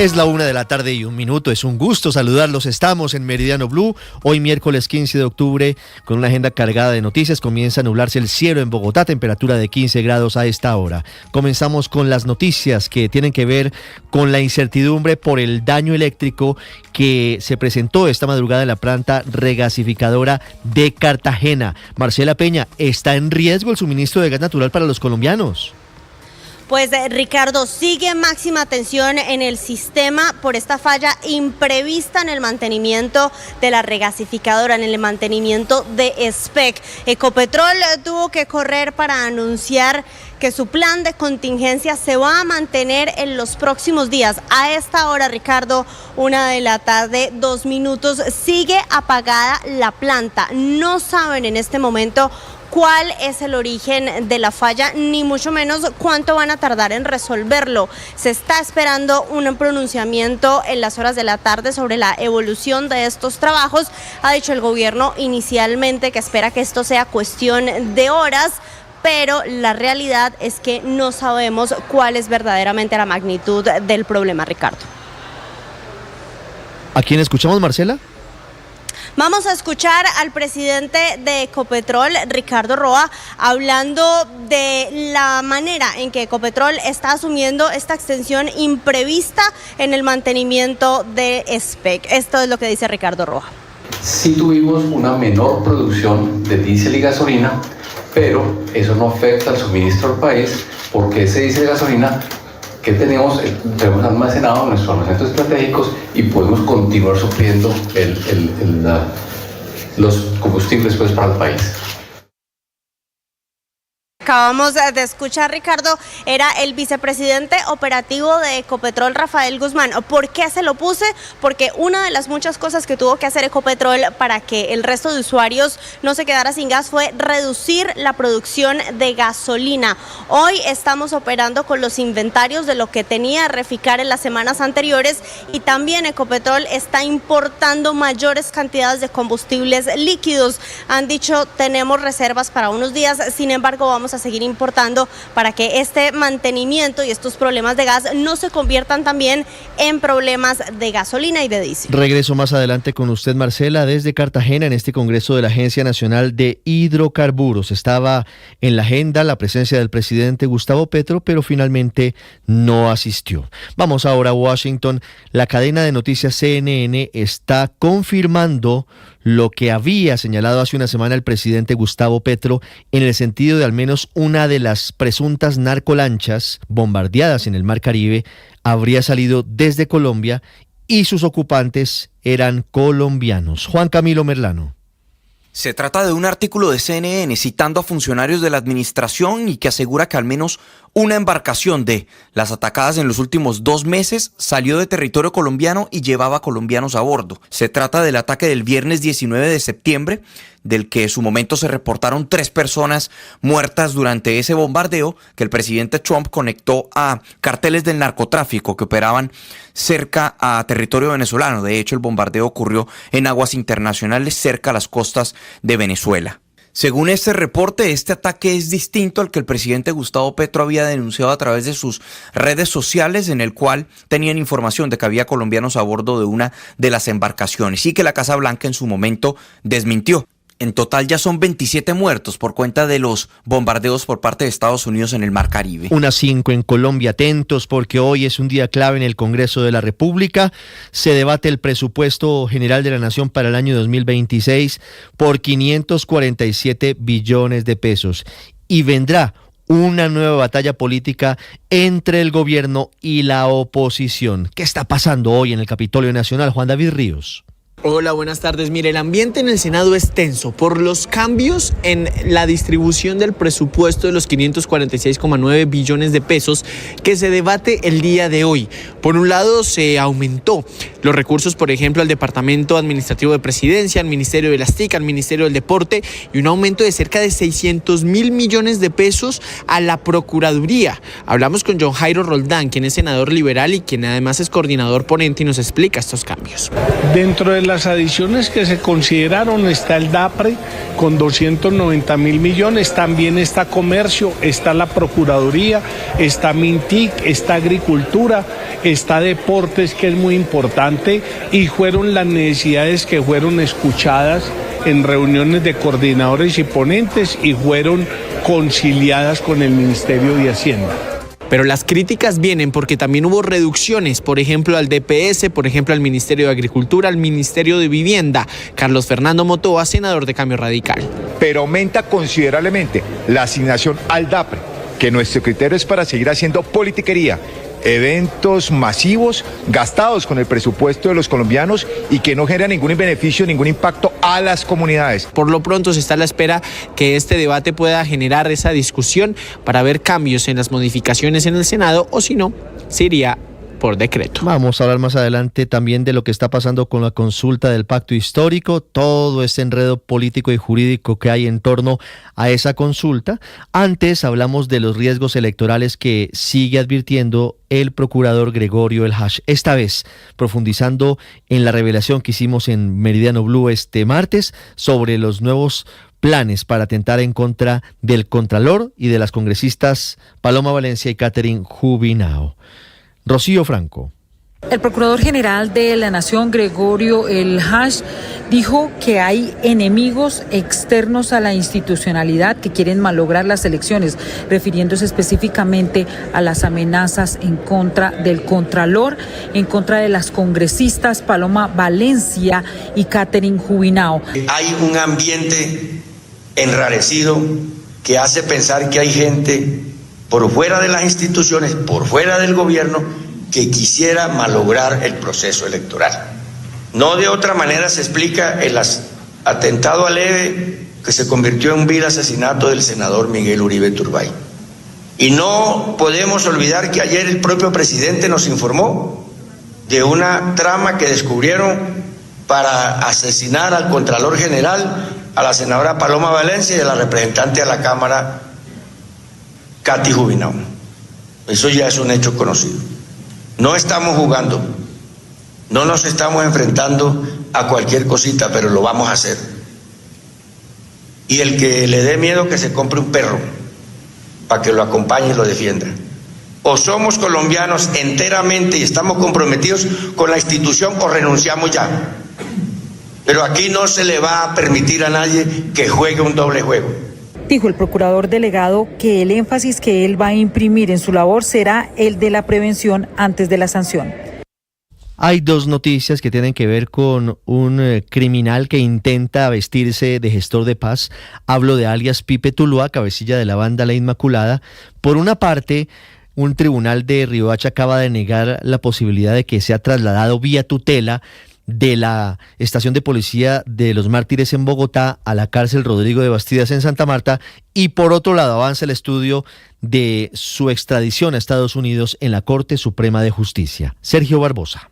Es la 1:01 p.m. Es un gusto saludarlos. Estamos en Meridiano Blue. Hoy miércoles 15 de octubre con una agenda cargada de noticias. Comienza a nublarse el cielo en Bogotá, temperatura de 15 grados a esta hora. Comenzamos con las noticias que tienen que ver con la incertidumbre por el daño eléctrico que se presentó esta madrugada en la planta regasificadora de Cartagena. Marcela Peña, ¿está en riesgo el suministro de gas natural para los colombianos? Pues Ricardo, sigue máxima tensión en el sistema por esta falla imprevista en el mantenimiento de la regasificadora, en el mantenimiento de SPEC. Ecopetrol tuvo que correr para anunciar que su plan de contingencia se va a mantener en los próximos días. A esta hora, Ricardo, 1:02 p.m, sigue apagada la planta. No saben en este momento cuál es el origen de la falla, ni mucho menos cuánto van a tardar en resolverlo. Se está esperando un pronunciamiento en las horas de la tarde sobre la evolución de estos trabajos. Ha dicho el gobierno inicialmente que espera que esto sea cuestión de horas, pero la realidad es que no sabemos cuál es verdaderamente la magnitud del problema, Ricardo. ¿A quién escuchamos, Marcela? Vamos a escuchar al presidente de Ecopetrol, Ricardo Roa, hablando de la manera en que Ecopetrol está asumiendo esta extensión imprevista en el mantenimiento de SPEC. Esto es lo que dice Ricardo Roa. Sí tuvimos una menor producción de diésel y gasolina, pero eso no afecta al suministro al país, porque ese diésel y gasolina que tenemos almacenado en nuestros almacenes estratégicos y podemos continuar supliendo los combustibles para el país. Acabamos de escuchar, Ricardo, era el vicepresidente operativo de Ecopetrol, Rafael Guzmán. ¿Por qué se lo puse? Porque una de las muchas cosas que tuvo que hacer Ecopetrol para que el resto de usuarios no se quedara sin gas fue reducir la producción de gasolina. Hoy estamos operando con los inventarios de lo que tenía Reficar en las semanas anteriores, y también Ecopetrol está importando mayores cantidades de combustibles líquidos. Han dicho, tenemos reservas para unos días, sin embargo vamos a seguir importando para que este mantenimiento y estos problemas de gas no se conviertan también en problemas de gasolina y de diésel. Regreso más adelante con usted, Marcela, desde Cartagena. En este congreso de la Agencia Nacional de Hidrocarburos estaba en la agenda la presencia del presidente Gustavo Petro, pero finalmente no asistió. Vamos ahora a Washington. La cadena de noticias CNN está confirmando lo que había señalado hace una semana el presidente Gustavo Petro, en el sentido de al menos una de las presuntas narcolanchas bombardeadas en el Mar Caribe habría salido desde Colombia y sus ocupantes eran colombianos. Juan Camilo Merlano. Se trata de un artículo de CNN citando a funcionarios de la administración y que asegura que al menos una embarcación de las atacadas en los últimos 2 meses salió de territorio colombiano y llevaba colombianos a bordo. Se trata del ataque del viernes 19 de septiembre, del que en su momento se reportaron 3 personas muertas durante ese bombardeo que el presidente Trump conectó a carteles del narcotráfico que operaban cerca a territorio venezolano. De hecho, el bombardeo ocurrió en aguas internacionales cerca a las costas de Venezuela. Según este reporte, este ataque es distinto al que el presidente Gustavo Petro había denunciado a través de sus redes sociales, en el cual tenían información de que había colombianos a bordo de una de las embarcaciones y que la Casa Blanca en su momento desmintió. En total ya son 27 muertos por cuenta de los bombardeos por parte de Estados Unidos en el Mar Caribe. Unas 5 en Colombia. Atentos porque hoy es un día clave en el Congreso de la República. Se debate el presupuesto general de la Nación para el año 2026 por 547 billones de pesos. Y vendrá una nueva batalla política entre el gobierno y la oposición. ¿Qué está pasando hoy en el Capitolio Nacional? Juan David Ríos. Hola, buenas tardes. Mire, el ambiente en el Senado es tenso por los cambios en la distribución del presupuesto de los 546,9 billones de pesos que se debate el día de hoy. Por un lado, se aumentó los recursos, por ejemplo, al Departamento Administrativo de Presidencia, al Ministerio de las TIC, al Ministerio del Deporte, y un aumento de cerca de 600.000 millones de pesos a la Procuraduría. Hablamos con John Jairo Roldán, quien es senador liberal y quien además es coordinador ponente, y nos explica estos cambios. Dentro de las adiciones que se consideraron está el DAPRE con 290.000 millones, también está Comercio, está la Procuraduría, está Mintic, está Agricultura, está Deportes, que es muy importante, y fueron las necesidades que fueron escuchadas en reuniones de coordinadores y ponentes y fueron conciliadas con el Ministerio de Hacienda. Pero las críticas vienen porque también hubo reducciones, por ejemplo al DPS, por ejemplo al Ministerio de Agricultura, al Ministerio de Vivienda. Carlos Fernando Motoa, senador de Cambio Radical. Pero aumenta considerablemente la asignación al DAPRE, que nuestro criterio es para seguir haciendo politiquería, eventos masivos gastados con el presupuesto de los colombianos y que no generan ningún beneficio, ningún impacto a las comunidades. Por lo pronto se está a la espera que este debate pueda generar esa discusión para ver cambios en las modificaciones en el Senado, o si no, se iría por decreto. Vamos a hablar más adelante también de lo que está pasando con la consulta del pacto histórico, todo este enredo político y jurídico que hay en torno a esa consulta. Antes hablamos de los riesgos electorales que sigue advirtiendo el procurador Gregorio El Hash, esta vez profundizando en la revelación que hicimos en Meridiano Blue este martes sobre los nuevos planes para atentar en contra del Contralor y de las congresistas Paloma Valencia y Catherine Jubinao. Rocío Franco. El Procurador General de la Nación, Gregorio El Hash, dijo que hay enemigos externos a la institucionalidad que quieren malograr las elecciones, refiriéndose específicamente a las amenazas en contra del Contralor, en contra de las congresistas Paloma Valencia y Catherine Jubinao. Hay un ambiente enrarecido que hace pensar que hay gente por fuera de las instituciones, por fuera del gobierno, que quisiera malograr el proceso electoral. No de otra manera se explica el atentado leve que se convirtió en un vil asesinato del senador Miguel Uribe Turbay. Y no podemos olvidar que ayer el propio presidente nos informó de una trama que descubrieron para asesinar al Contralor General, a la senadora Paloma Valencia y a la representante de la Cámara, Katy Jubinao. Eso ya es un hecho conocido. No estamos jugando, no nos estamos enfrentando a cualquier cosita, pero lo vamos a hacer. Y el que le dé miedo que se compre un perro para que lo acompañe y lo defienda. O somos colombianos enteramente y estamos comprometidos con la institución o renunciamos ya. Pero aquí no se le va a permitir a nadie que juegue un doble juego. Dijo el procurador delegado que el énfasis que él va a imprimir en su labor será el de la prevención antes de la sanción. Hay dos noticias que tienen que ver con un criminal que intenta vestirse de gestor de paz. Hablo de alias Pipe Tuluá, cabecilla de la banda La Inmaculada. Por una parte, un tribunal de Riohacha acaba de negar la posibilidad de que sea trasladado vía tutela de la estación de policía de los Mártires en Bogotá a la cárcel Rodrigo de Bastidas en Santa Marta, y por otro lado avanza el estudio de su extradición a Estados Unidos en la Corte Suprema de Justicia. Sergio Barbosa.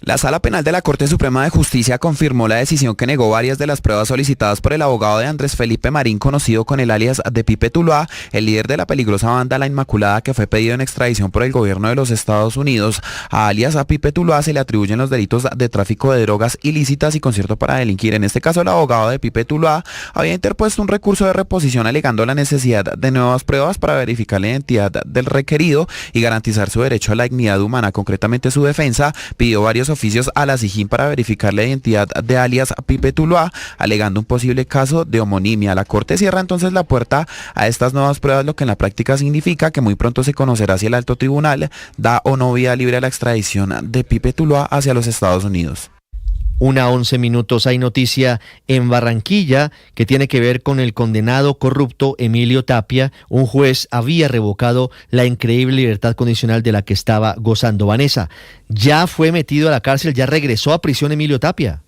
La Sala Penal de la Corte Suprema de Justicia confirmó la decisión que negó varias de las pruebas solicitadas por el abogado de Andrés Felipe Marín, conocido con el alias de Pipe Tuluá, el líder de la peligrosa banda La Inmaculada, que fue pedido en extradición por el gobierno de los Estados Unidos. A alias a Pipe Tuluá se le atribuyen los delitos de tráfico de drogas ilícitas y concierto para delinquir. En este caso, el abogado de Pipe Tuluá había interpuesto un recurso de reposición alegando la necesidad de nuevas pruebas para verificar la identidad del requerido y garantizar su derecho a la dignidad humana. Concretamente, su defensa pidió varios oficios a la SIJIN para verificar la identidad de alias Pipe Tuluá, alegando un posible caso de homonimia. La Corte cierra entonces la puerta a estas nuevas pruebas, lo que en la práctica significa que muy pronto se conocerá si el alto tribunal da o no vía libre a la extradición de Pipe Tuluá hacia los Estados Unidos. 1:11. Hay noticia en Barranquilla que tiene que ver con el condenado corrupto Emilio Tapia. Un juez había revocado la increíble libertad condicional de la que estaba gozando. Vanessa, ¿ya fue metido a la cárcel? ¿Ya regresó a prisión Emilio Tapia?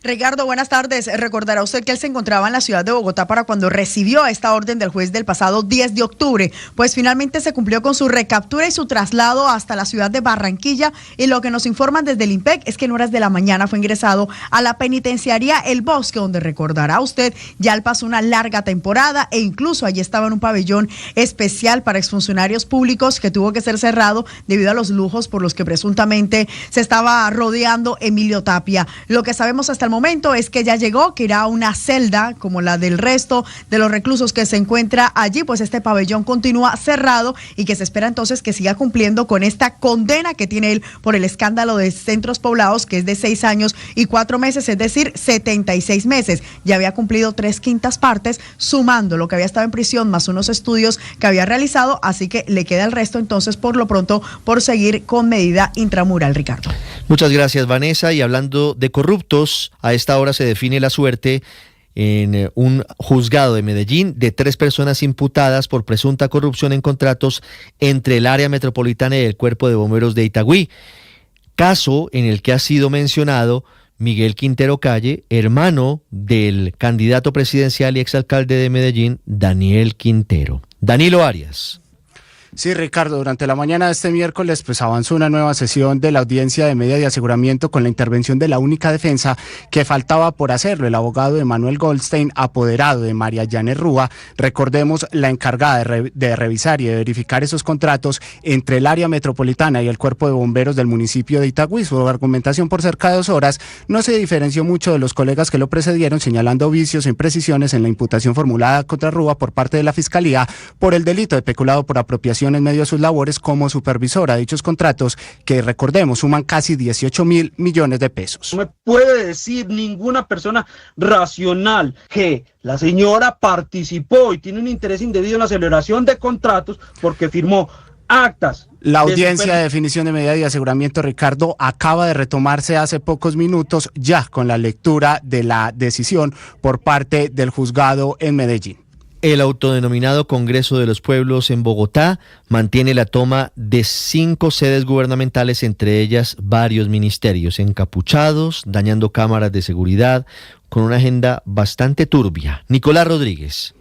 Ricardo, buenas tardes. Recordará usted que él se encontraba en la ciudad de Bogotá para cuando recibió esta orden del juez del pasado 10 de octubre. Pues finalmente se cumplió con su recaptura y su traslado hasta la ciudad de Barranquilla. Y lo que nos informan desde el IMPEC es que en horas de la mañana fue ingresado a la penitenciaría El Bosque, donde recordará usted ya él pasó una larga temporada e incluso allí estaba en un pabellón especial para exfuncionarios públicos que tuvo que ser cerrado debido a los lujos por los que presuntamente se estaba rodeando Emilio Tapia. Lo que sabemos hasta el momento es que ya llegó, que irá a una celda como la del resto de los reclusos que se encuentra allí, pues este pabellón continúa cerrado y que se espera entonces que siga cumpliendo con esta condena que tiene él por el escándalo de centros poblados, que es de 6 años y 4 meses, es decir, 76 meses. Ya había cumplido 3/5 partes, sumando lo que había estado en prisión más unos estudios que había realizado, así que le queda el resto entonces por lo pronto por seguir con medida intramural, Ricardo. Muchas gracias, Vanessa. Y hablando de corruptos, a esta hora se define la suerte en un juzgado de Medellín de 3 personas imputadas por presunta corrupción en contratos entre el área metropolitana y el Cuerpo de Bomberos de Itagüí. Caso en el que ha sido mencionado Miguel Quintero Calle, hermano del candidato presidencial y exalcalde de Medellín, Daniel Quintero. Danilo Arias. Sí, Ricardo, durante la mañana de este miércoles pues avanzó una nueva sesión de la audiencia de medida de aseguramiento con la intervención de la única defensa que faltaba por hacerlo, el abogado Emanuel Goldstein, apoderado de María Yanes Rúa, recordemos la encargada de revisar y de verificar esos contratos entre el área metropolitana y el Cuerpo de Bomberos del municipio de Itagüí. Su argumentación por cerca de 2 horas no se diferenció mucho de los colegas que lo precedieron, señalando vicios e imprecisiones en la imputación formulada contra Rúa por parte de la Fiscalía por el delito de peculado por apropiación en medio de sus labores como supervisora de dichos contratos que, recordemos, suman casi 18.000 millones de pesos. No me puede decir ninguna persona racional que la señora participó y tiene un interés indebido en la celebración de contratos porque firmó actas. La audiencia de definición de medida de aseguramiento, Ricardo, acaba de retomarse hace pocos minutos ya con la lectura de la decisión por parte del juzgado en Medellín. El autodenominado Congreso de los Pueblos en Bogotá mantiene la toma de 5 sedes gubernamentales, entre ellas varios ministerios, encapuchados, dañando cámaras de seguridad, con una agenda bastante turbia. Nicolás Rodríguez.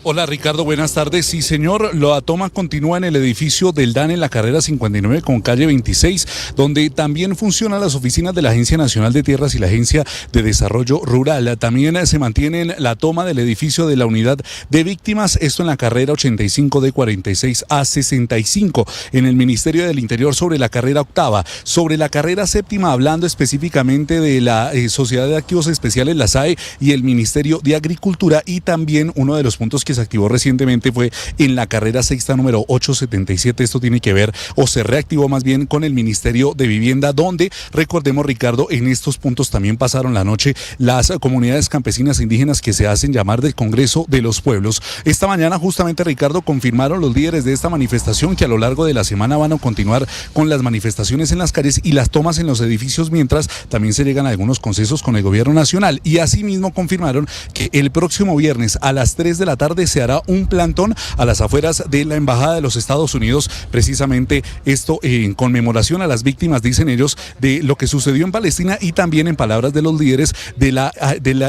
Hola Ricardo, buenas tardes. Sí señor, la toma continúa en el edificio del DAN en la carrera 59 con calle 26, donde también funcionan las oficinas de la Agencia Nacional de Tierras y la Agencia de Desarrollo Rural. También se mantiene la toma del edificio de la Unidad de Víctimas, esto en la carrera 85 de 46 a 65, en el Ministerio del Interior sobre la carrera 8ª, sobre la carrera 7ª, hablando específicamente de la Sociedad de Activos Especiales, la SAE, y el Ministerio de Agricultura, y también uno de los puntos que se activó recientemente fue en la carrera 6ª número 877. Esto tiene que ver, o se reactivó más bien, con el Ministerio de Vivienda, donde, recordemos Ricardo, en estos puntos también pasaron la noche las comunidades campesinas e indígenas que se hacen llamar del Congreso de los Pueblos. Esta mañana justamente, Ricardo, confirmaron los líderes de esta manifestación que a lo largo de la semana van a continuar con las manifestaciones en las calles y las tomas en los edificios, mientras también se llegan a algunos consensos con el gobierno nacional. Y asimismo confirmaron que el próximo viernes a las 3 de la tarde se hará un plantón a las afueras de la Embajada de los Estados Unidos, precisamente esto en conmemoración a las víctimas, dicen ellos, de lo que sucedió en Palestina, y también, en palabras de los líderes, de la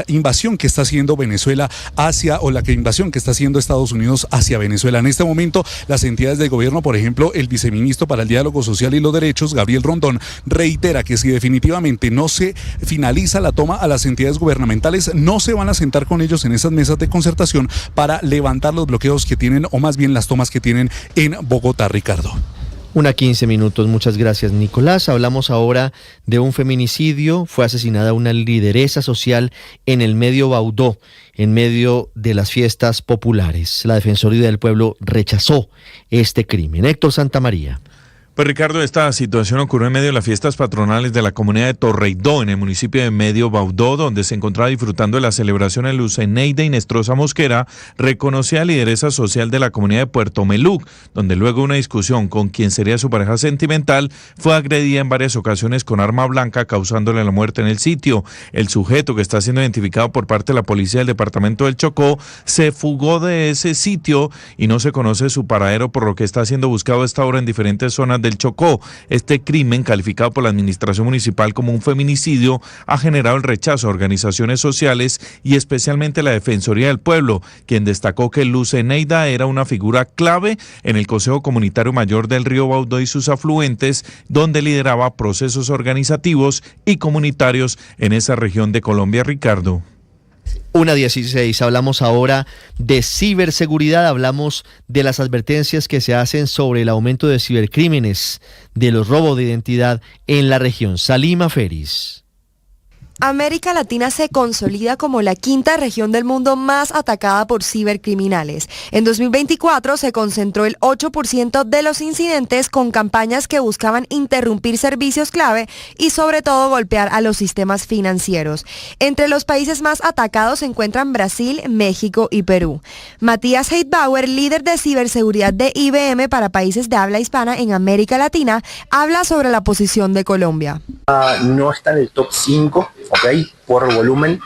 invasión que está haciendo Venezuela invasión que está haciendo Estados Unidos hacia Venezuela. En este momento, las entidades del gobierno, por ejemplo, el viceministro para el Diálogo Social y los Derechos, Gabriel Rondón, reitera que si definitivamente no se finaliza la toma a las entidades gubernamentales, no se van a sentar con ellos en esas mesas de concertación para levantar los bloqueos que tienen, o más bien las tomas que tienen en Bogotá, Ricardo. 1:15, muchas gracias Nicolás. Hablamos ahora de un feminicidio. Fue asesinada una lideresa social en el medio Baudó, en medio de las fiestas populares. La Defensoría del Pueblo rechazó este crimen. Héctor Santamaría. Pues Ricardo, esta situación ocurrió en medio de las fiestas patronales de la comunidad de Torreidó, en el municipio de Medio Baudó, donde se encontraba disfrutando de la celebración el Luceneida Inestrosa Mosquera, reconocida lideresa social de la comunidad de Puerto Meluc, donde luego de una discusión con quien sería su pareja sentimental, fue agredida en varias ocasiones con arma blanca, causándole la muerte en el sitio. El sujeto, que está siendo identificado por parte de la policía del departamento del Chocó, se fugó de ese sitio y no se conoce su paradero, por lo que está siendo buscado a esta hora en diferentes zonas del del Chocó. Este crimen, calificado por la administración municipal como un feminicidio, ha generado el rechazo a organizaciones sociales y especialmente la Defensoría del Pueblo, quien destacó que Luz Eneida era una figura clave en el Consejo Comunitario Mayor del Río Baudó y sus afluentes, donde lideraba procesos organizativos y comunitarios en esa región de Colombia. Ricardo. 1:16, hablamos ahora de ciberseguridad, hablamos de las advertencias que se hacen sobre el aumento de cibercrímenes, de los robos de identidad en la región. Salima Feris. América Latina se consolida como la quinta región del mundo más atacada por cibercriminales. En 2024 se concentró el 8% de los incidentes con campañas que buscaban interrumpir servicios clave y sobre todo golpear a los sistemas financieros. Entre los países más atacados se encuentran Brasil, México y Perú. Matías Heidbauer, líder de ciberseguridad de IBM para países de habla hispana en América Latina, habla sobre la posición de Colombia. No está en el top 5, por volumen,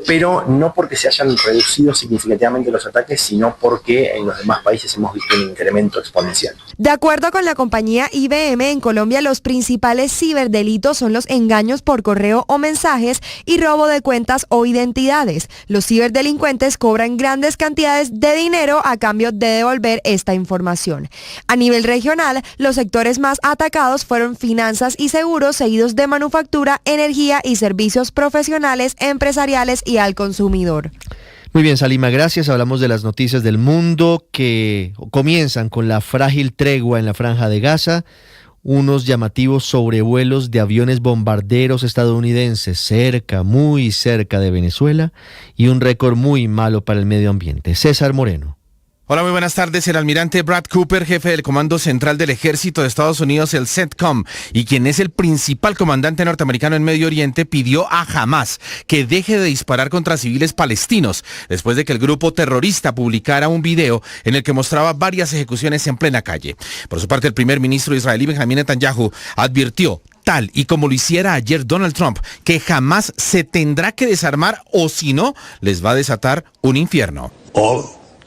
pero no porque se hayan reducido significativamente los ataques, sino porque en los demás países hemos visto un incremento exponencial. De acuerdo con la compañía IBM, en Colombia los principales ciberdelitos son los engaños por correo o mensajes y robo de cuentas o identidades. Los ciberdelincuentes cobran grandes cantidades de dinero a cambio de devolver esta información. A nivel regional, los sectores más atacados fueron finanzas y seguros, seguidos de manufactura, energía y servicios profesionales, empresariales y al consumidor. Muy bien, Salima, gracias. Hablamos de las noticias del mundo que comienzan con la frágil tregua en la Franja de Gaza, unos llamativos sobrevuelos de aviones bombarderos estadounidenses cerca, muy cerca de Venezuela y un récord muy malo para el medio ambiente. César Moreno. Hola, muy buenas tardes. El almirante Brad Cooper, jefe del Comando Central del Ejército de Estados Unidos, el CENTCOM, y quien es el principal comandante norteamericano en Medio Oriente, pidió a Hamás que deje de disparar contra civiles palestinos, después de que el grupo terrorista publicara un video en el que mostraba varias ejecuciones en plena calle. Por su parte, el primer ministro israelí Benjamin Netanyahu advirtió, tal y como lo hiciera ayer Donald Trump, que jamás se tendrá que desarmar o si no, les va a desatar un infierno.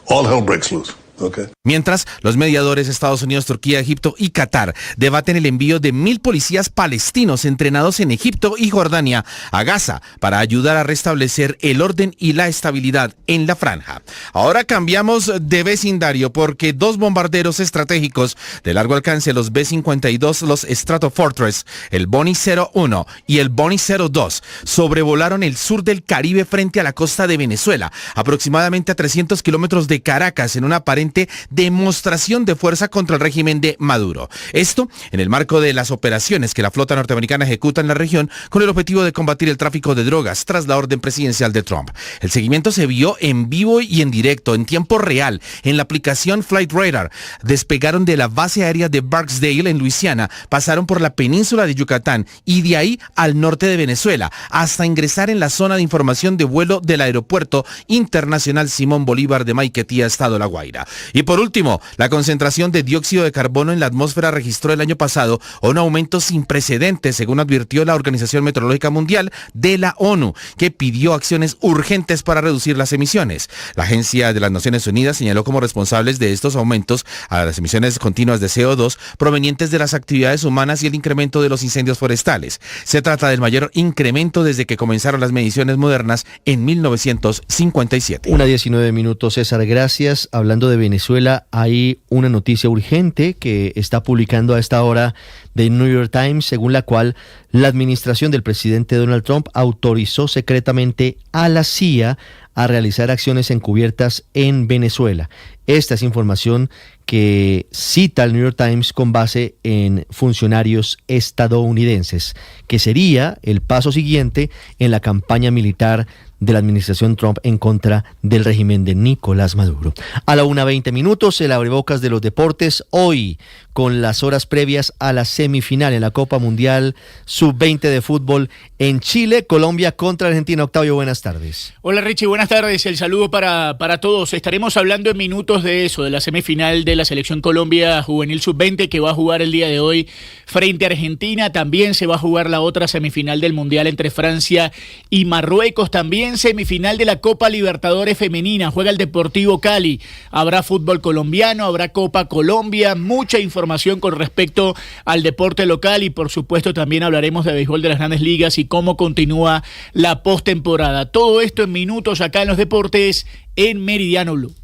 All hell breaks loose. Okay. Mientras, los mediadores Estados Unidos, Turquía, Egipto y Qatar debaten el envío de 1,000 policías palestinos entrenados en Egipto y Jordania a Gaza para ayudar a restablecer el orden y la estabilidad en la franja. Ahora cambiamos de vecindario porque 2 bombarderos estratégicos de largo alcance, los B-52, los Stratofortress, el Bonnie 01 y el Bonnie 02, sobrevolaron el sur del Caribe frente a la costa de Venezuela, aproximadamente a 300 kilómetros de Caracas, en una aparente demostración de fuerza contra el régimen de Maduro. Esto en el marco de las operaciones que la flota norteamericana ejecuta en la región con el objetivo de combatir el tráfico de drogas tras la orden presidencial de Trump. El seguimiento se vio en vivo y en directo, en tiempo real, en la aplicación Flight Radar. Despegaron de la base aérea de Barksdale en Luisiana, pasaron por la península de Yucatán y de ahí al norte de Venezuela, hasta ingresar en la zona de información de vuelo del Aeropuerto Internacional Simón Bolívar de Maiquetía, Estado La Guaira. Y por último, la concentración de dióxido de carbono en la atmósfera registró el año pasado un aumento sin precedentes, según advirtió la Organización Meteorológica Mundial de la ONU, que pidió acciones urgentes para reducir las emisiones. La Agencia de las Naciones Unidas señaló como responsables de estos aumentos a las emisiones continuas de CO2 provenientes de las actividades humanas y el incremento de los incendios forestales. Se trata del mayor incremento desde que comenzaron las mediciones modernas en 1957. 1:19, César, gracias. Hablando de Venezuela, hay una noticia urgente que está publicando a esta hora The New York Times, según la cual la administración del presidente Donald Trump autorizó secretamente a la CIA a realizar acciones encubiertas en Venezuela. Esta es información que cita el New York Times con base en funcionarios estadounidenses, que sería el paso siguiente en la campaña militar de la administración Trump en contra del régimen de Nicolás Maduro. A la 1:20, el abrebocas de los deportes, hoy con las horas previas a la semifinal en la Copa Mundial Sub-20 de fútbol en Chile, Colombia contra Argentina. Octavio, buenas tardes. Hola Richie, buenas buenas tardes. El saludo para todos. Estaremos hablando en minutos de eso, de la semifinal de la Selección Colombia Juvenil Sub-20 que va a jugar el día de hoy frente a Argentina. También se va a jugar la otra semifinal del Mundial entre Francia y Marruecos. También semifinal de la Copa Libertadores Femenina. Juega el Deportivo Cali. Habrá fútbol colombiano, habrá Copa Colombia. Mucha información con respecto al deporte local y por supuesto también hablaremos de béisbol de las Grandes Ligas y cómo continúa la postemporada. Todo esto en minutos acá en los deportes en Meridiano Blue.